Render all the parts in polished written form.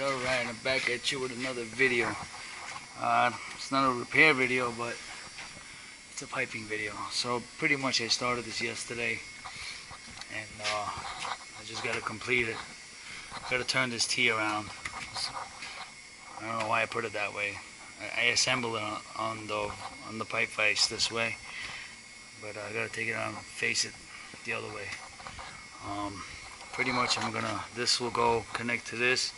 Alright, I'm back at you with another video. It's not a repair video, but it's a piping video. So pretty much I started this yesterday, and I just got to complete it. Got to turn this T around. So, I don't know why I put it that way. I assembled it on the pipe vise this way, but I got to take it out and face it the other way. Pretty much this will go connect to this.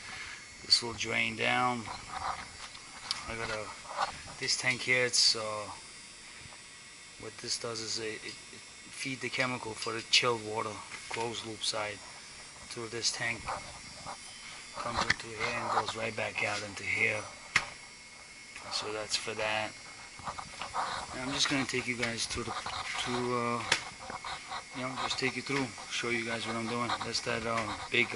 This will drain down. This tank here, what this does is it feed the chemical for the chilled water, closed loop side, through this tank. Comes into here and goes right back out into here. So that's for that. And I'm just gonna take you guys just take you through, show you guys what I'm doing. That's that big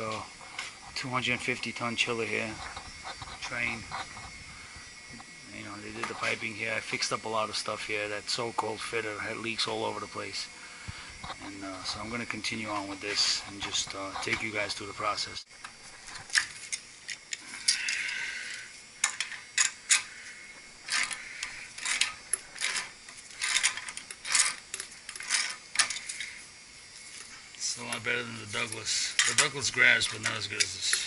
250 ton chiller here, train. They did the piping here. I fixed up a lot of stuff here. That so-called fitter had leaks all over the place. And so I'm going to continue on with this and just take you guys through the process. It's a lot better than the Douglas. The Douglas grabs, but not as good as this.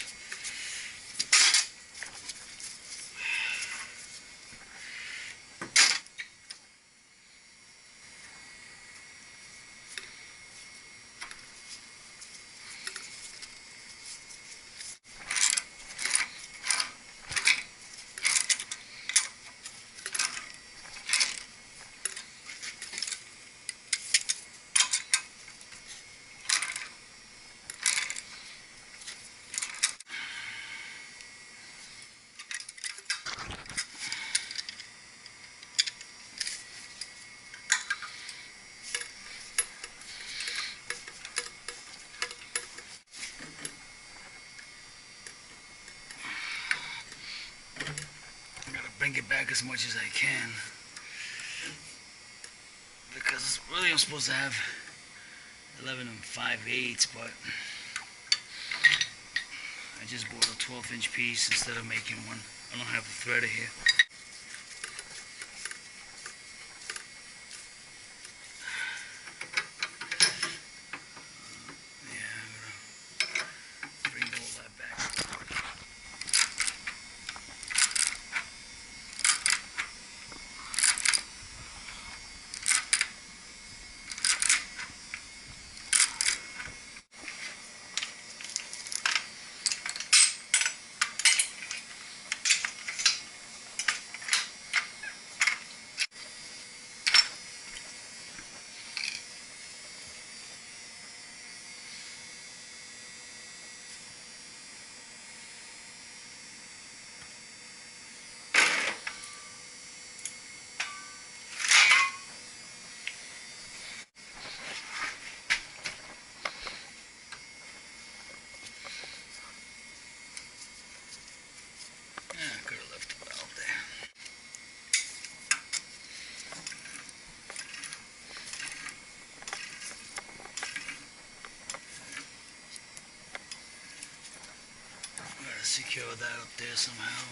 Bring it back as much as I can, because really I'm supposed to have 11 5/8, but I just bought a 12-inch piece instead of making one. I don't have a threader here. Secure that up there somehow.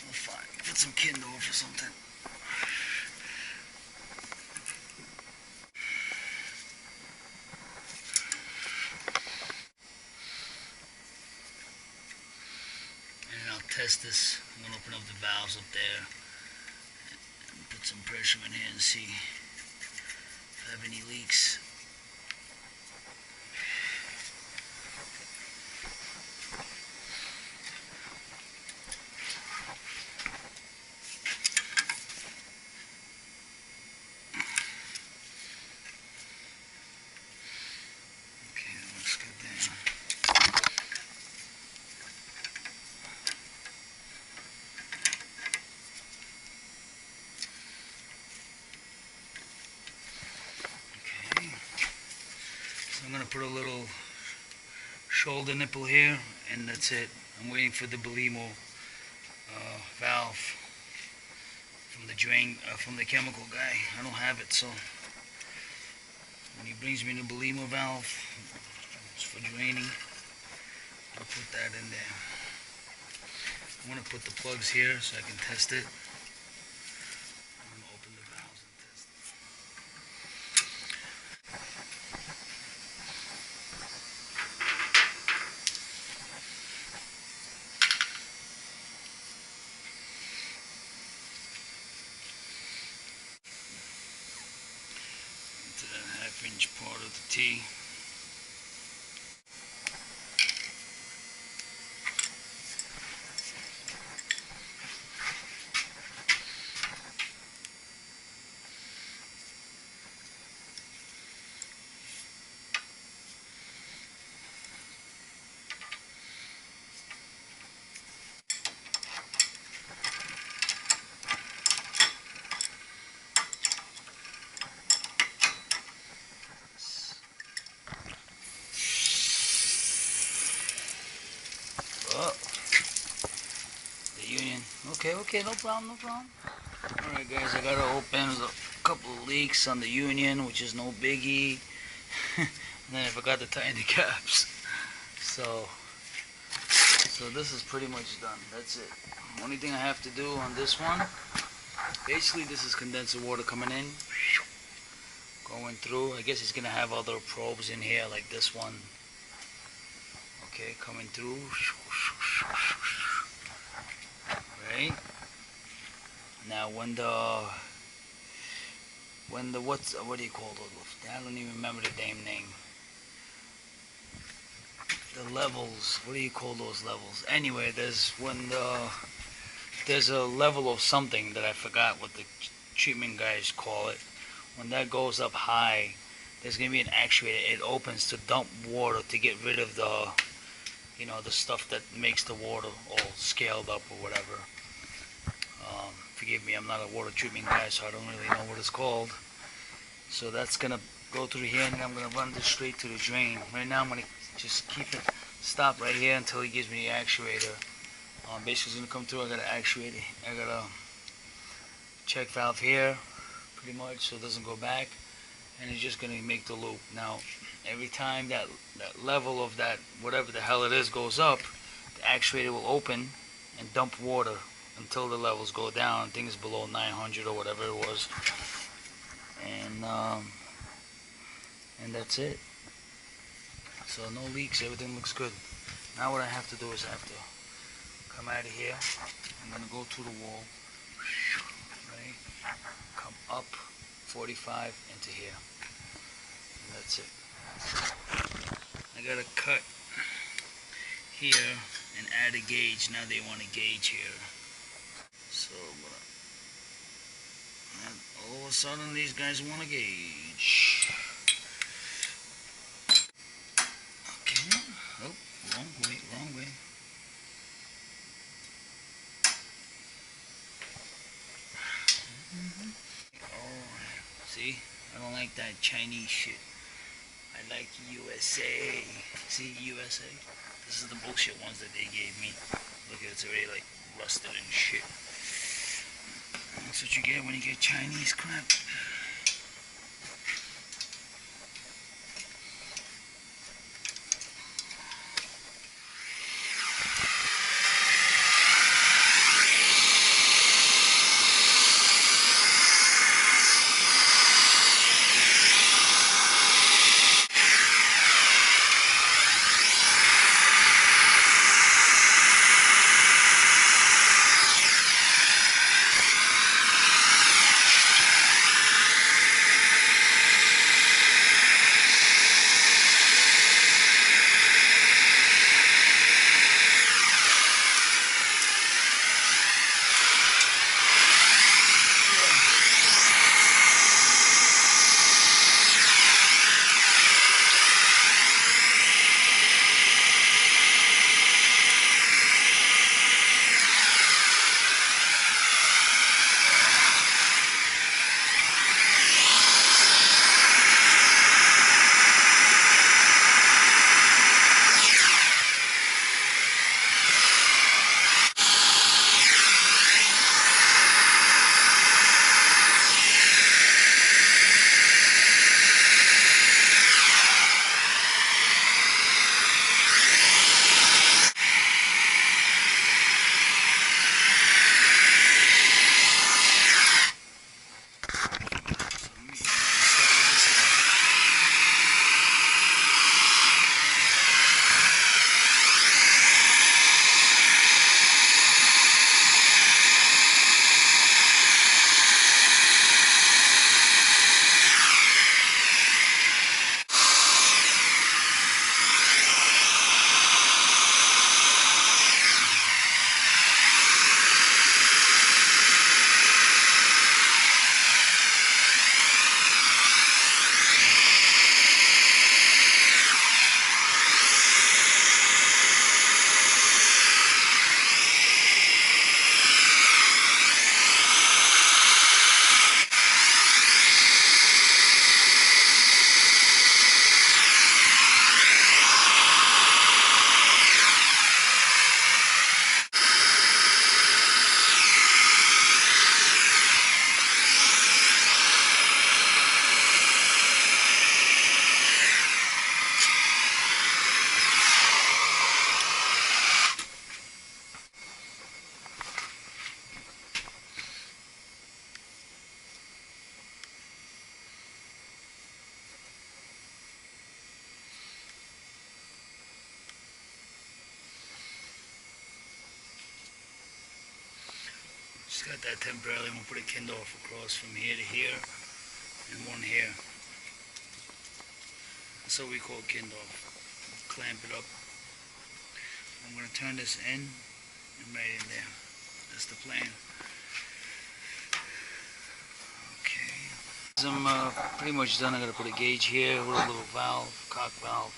We'll find, get some kindle for something. And I'll test this. I'm gonna open up the valves up there and put some pressure in here and see if I have any leaks. I'm going to put a little shoulder nipple here, and that's it. I'm waiting for the Belimo valve from the drain, from the chemical guy. I don't have it, so when he brings me the Belimo valve, it's for draining, I'll put that in there. I'm going to put the plugs here so I can test it. I'm going to open the valves and test it. Into that 1/2 inch part of the T. Oh, the union. Okay, no problem. Alright guys, I gotta open a couple of leaks on the union, which is no biggie. And then I forgot to tighten the caps. So this is pretty much done. That's it. Only thing I have to do on this one, basically this is condenser water coming in, going through. I guess it's gonna have other probes in here like this one. Okay, coming through. Right? Now what do you call those? I don't even remember the damn name. The levels, what do you call those levels? Anyway, there's a level of something that I forgot what the treatment guys call it. When that goes up high, there's gonna be an actuator. It opens to dump water to get rid of the stuff that makes the water all scaled up or whatever. Forgive me, I'm not a water treatment guy, so I don't really know what it's called. So that's gonna go through here, and I'm gonna run this straight to the drain. Right now I'm gonna just keep it stop right here until he gives me the actuator. Basically it's gonna come through. I got an actuator. I got a check valve here, pretty much, so it doesn't go back, and it's just gonna make the loop. Now, every time that level of that whatever the hell it is goes up, the actuator will open and dump water until the levels go down. Things below 900 or whatever it was, and that's it. So no leaks, everything looks good. Now what I have to do is I have to come out of here. I'm gonna go to the wall, right? Come up 45 into here, and that's it. I gotta cut here and add a gauge. Now they want a gauge here. So and all of a sudden these guys want a gauge. Okay. Oh, wrong way. Oh, see? I don't like that Chinese shit. I like USA. See, USA? This is the bullshit ones that they gave me. Look at it, it's already like rusted and shit. That's what you get when you get Chinese crap. Just got that temporarily. I'm going to put a kindle across from here to here and one here. That's what we call kindle. Clamp it up. I'm going to turn this in and right in there. That's the plan. Okay. I'm pretty much done. I'm going to put a gauge here with a little valve, cock valve.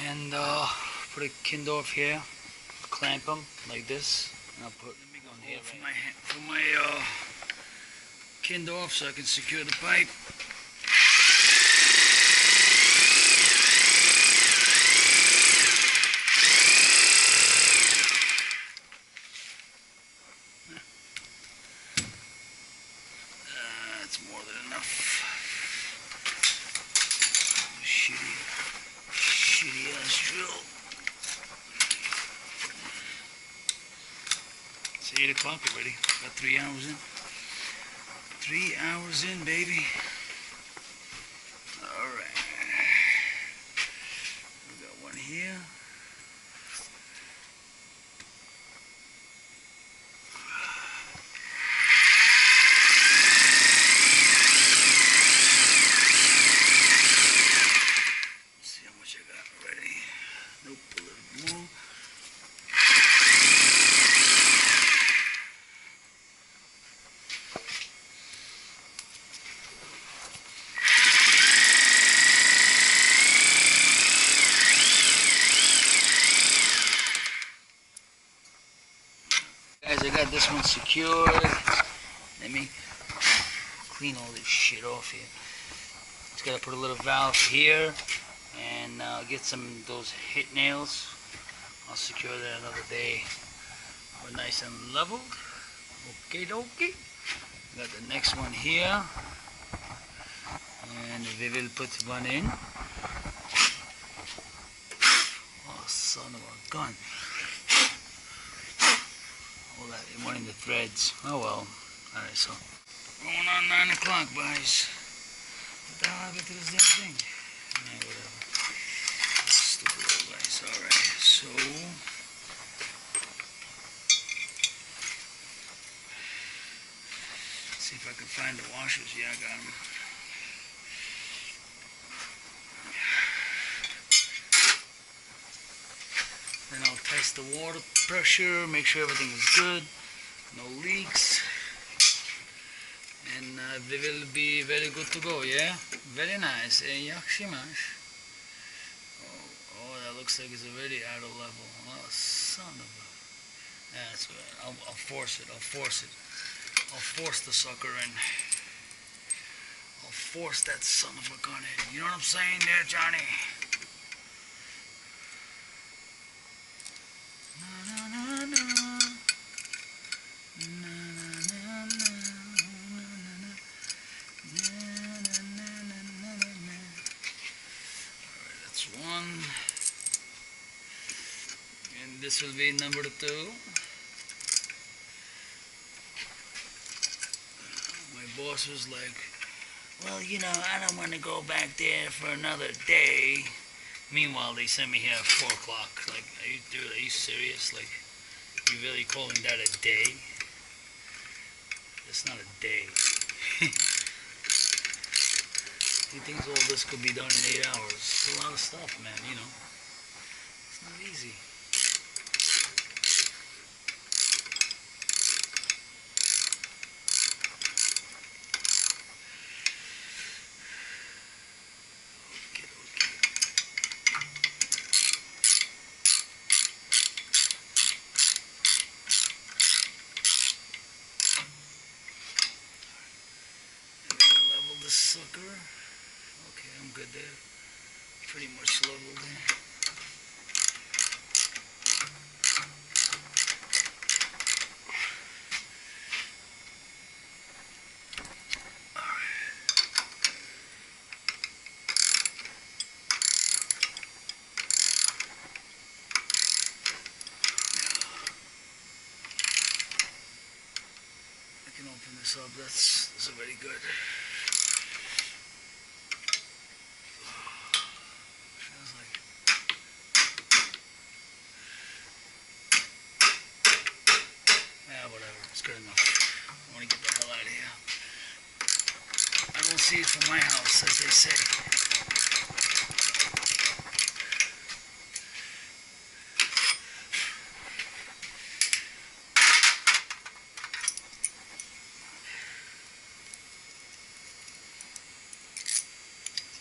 And put a kindle here. Clamp them like this. And I'll put, let me go in here for my kindle off so I can secure the pipe. That's more than enough. Shitty ass drill. It's 8 o'clock already. Got 3 hours in. 3 hours in, baby. Alright. We got one here. See how much I got already. Nope, a little more. Guys, I got this one secured. Let me clean all this shit off here. Just gotta put a little valve here and get some of those hit nails. I'll secure that another day. We're nice and leveled. Okay, dokie. Got the next one here, and we will put one in. Oh, son of a gun. All that, it went in the threads. Oh well. Alright, so going on 9 o'clock, boys. What the hell happened to this damn thing? Yeah, whatever. Stupid old guys. Alright, so see if I can find the washers. Yeah, I got them. Then I'll test the water pressure, make sure everything is good, no leaks, and they will be very good to go, yeah? Very nice, yakshimash. Oh, that looks like it's already out of level. Oh, son of a... That's good. I'll force it, I'll force the sucker in. I'll force that son of a gun in. You know what I'm saying there, Johnny? One, and this will be number 2. My boss was like, well, you know, I don't want to go back there for another day. Meanwhile, they sent me here at 4 o'clock. Like, dude, are you serious? Like, you really calling that a day? It's not a day. He thinks all this could be done in 8 hours. It's a lot of stuff, man, you know. It's not easy. Okay. Level this sucker. Okay, I'm good there. Pretty much leveled there. I can open this up. That's already good. Whatever. It's good enough. I want to get the hell out of here. I don't see it from my house, as they say.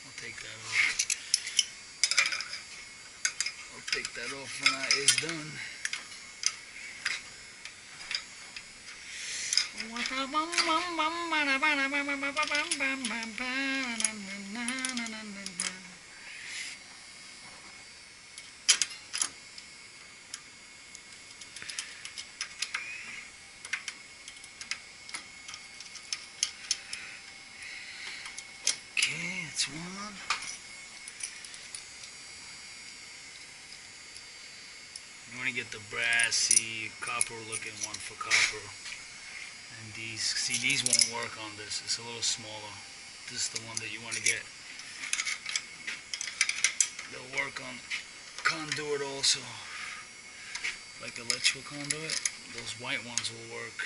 I'll take that off. I'll take that off when that is done. Okay, it's one. You want to get the brassy, copper looking one for copper. And these, see, these won't work on this. It's a little smaller. This is the one that you want to get. They'll work on conduit also, like electrical conduit. Those white ones will work.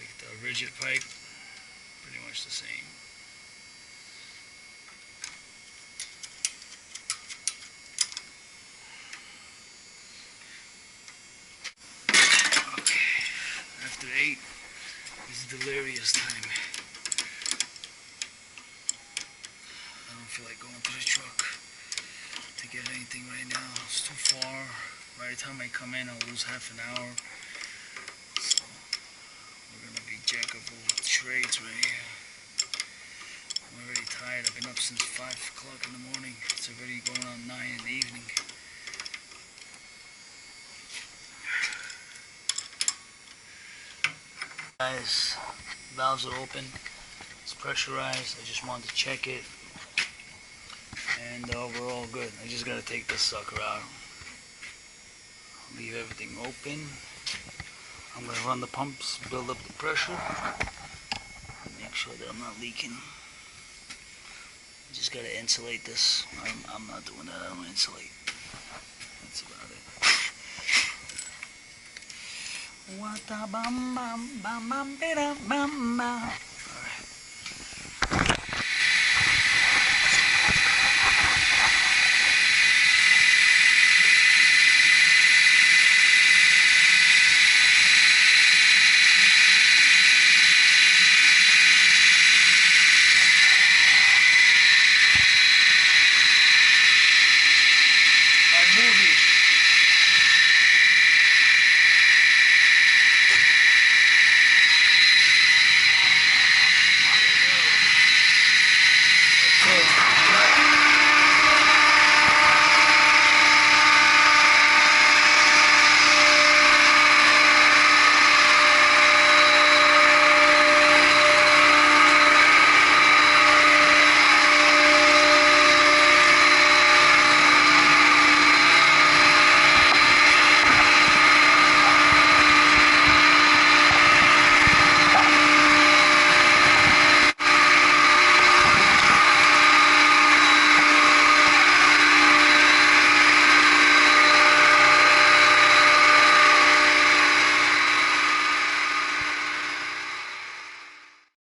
Like the rigid pipe, pretty much the same. After 8 is delirious time. I don't feel like going to the truck to get anything right now. It's too far. By the time I come in, I'll lose half an hour. So we're gonna be jack of all trades right here. I'm already tired. I've been up since 5 o'clock in the morning. It's already going on 9 in the evening. Guys, valves are open. It's pressurized. I just wanted to check it, and we're all good. I just gotta take this sucker out. Leave everything open. I'm gonna run the pumps, build up the pressure, make sure that I'm not leaking. Just gotta insulate this. I'm not doing that. I don't insulate. That's about it. What a bam bam bam bam bam bam.